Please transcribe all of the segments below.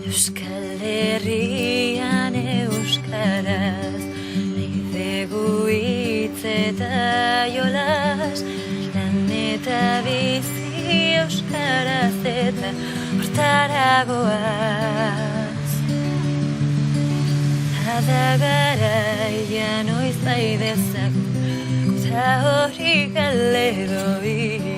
Euskal Herrian euskaraz, nahi dugu hitz eta jolas, lan eta bizi euskaraz eta hortara goaz. Ada garaia noiz bai dezagun, eta hori galero irabai.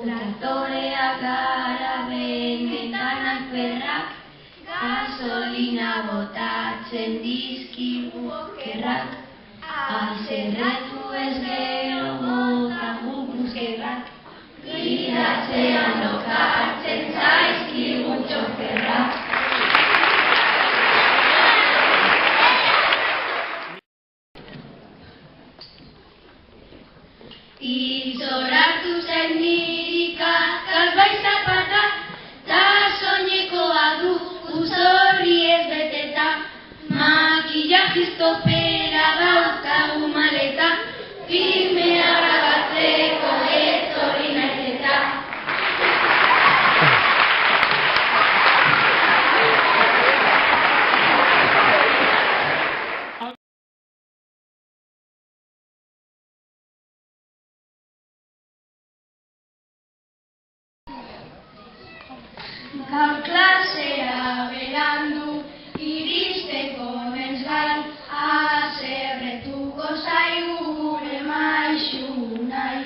Traktoreak garaben ventanak berrak, gasolina botatzen dizkigu okerrak, azerretu ez gero botan gupuzkerrak, gidatzean lokartzen zaizkigu txoferrak. Izoratu zen nirika, kalbai zapata, ta soinekoa du uzorri ez beteta, makillajiz topera daukagu maleta, filmea grabatzeko etorri naiz eta. Gaur klasera berandu, iristeko naiz gain, haserretuko zaigu gure maixu nahi.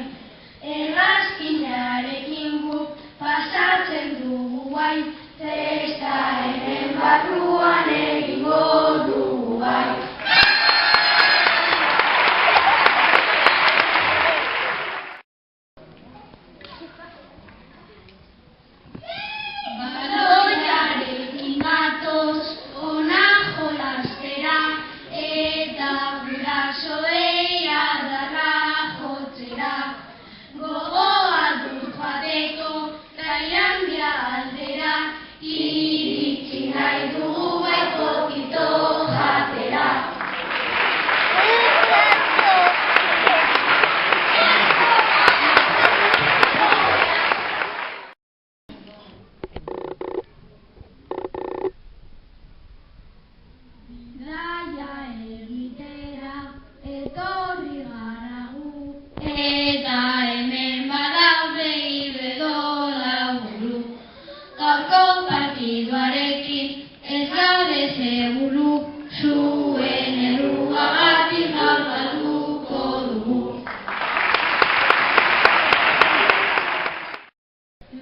Hegazkinarekin guk pasatzen dugu guai, festa hemen barruan egingo dugu bai.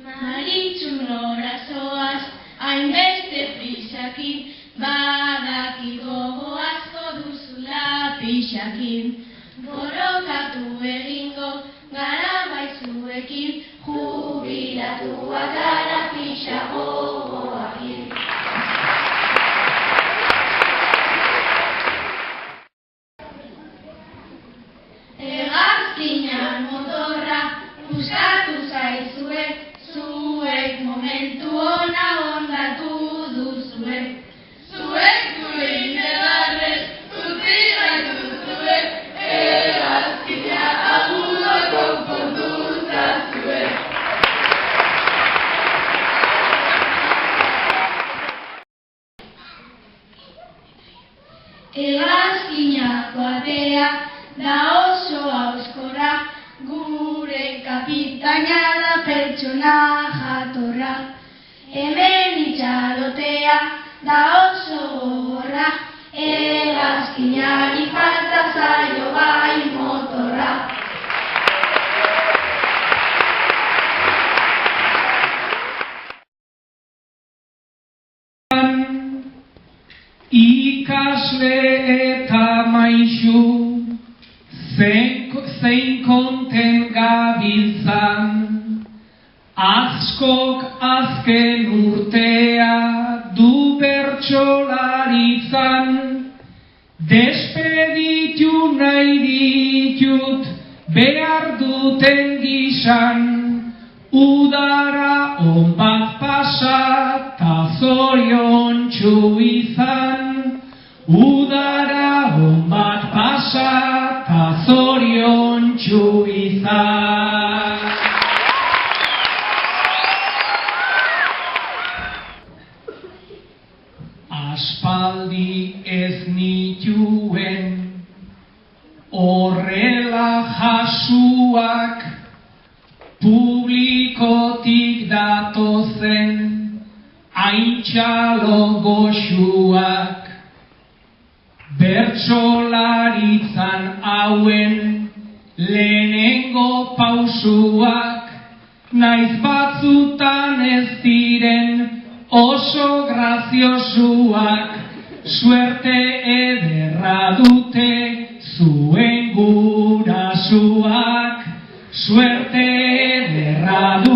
Maritxu nora zoaz, hainbeste prisakin, badaki gogo asko duzula pixakin. Borrokatu egingo gara baizuekin, jubilatuak gara pixa gogoakin. Hegazkinak motorra puskatu zaizue, zuek momentu ona ondatu duzue. Zuek gure indarrez utzi gaituzue, hegazkinak aguak konpondu zazue. Hegazkinak batea da oso auskorra, gure kapitaina da pertsona jatorra. Hemen itxarotea da oso gogorra, hegazkinari falta zaio bai motorra. Ikasle eta maisu zein konten gabiltzan, askok azken urtea du bertsolaritzan, despeditu nahi ditut behar duten gizan, udara on bat pasa ta zoriontsu izan, udara on bat pasa ta zoriontsu izan. Aspaldi ez nituen horrela jasuak, publikotik datozen haintxalo goxuak, bertsolaritzan hauen lehenengo pausuak, naiz batzutan ez diren oso graziosuak, suerte ederra dute zuen gurasuak, suerte ederra dute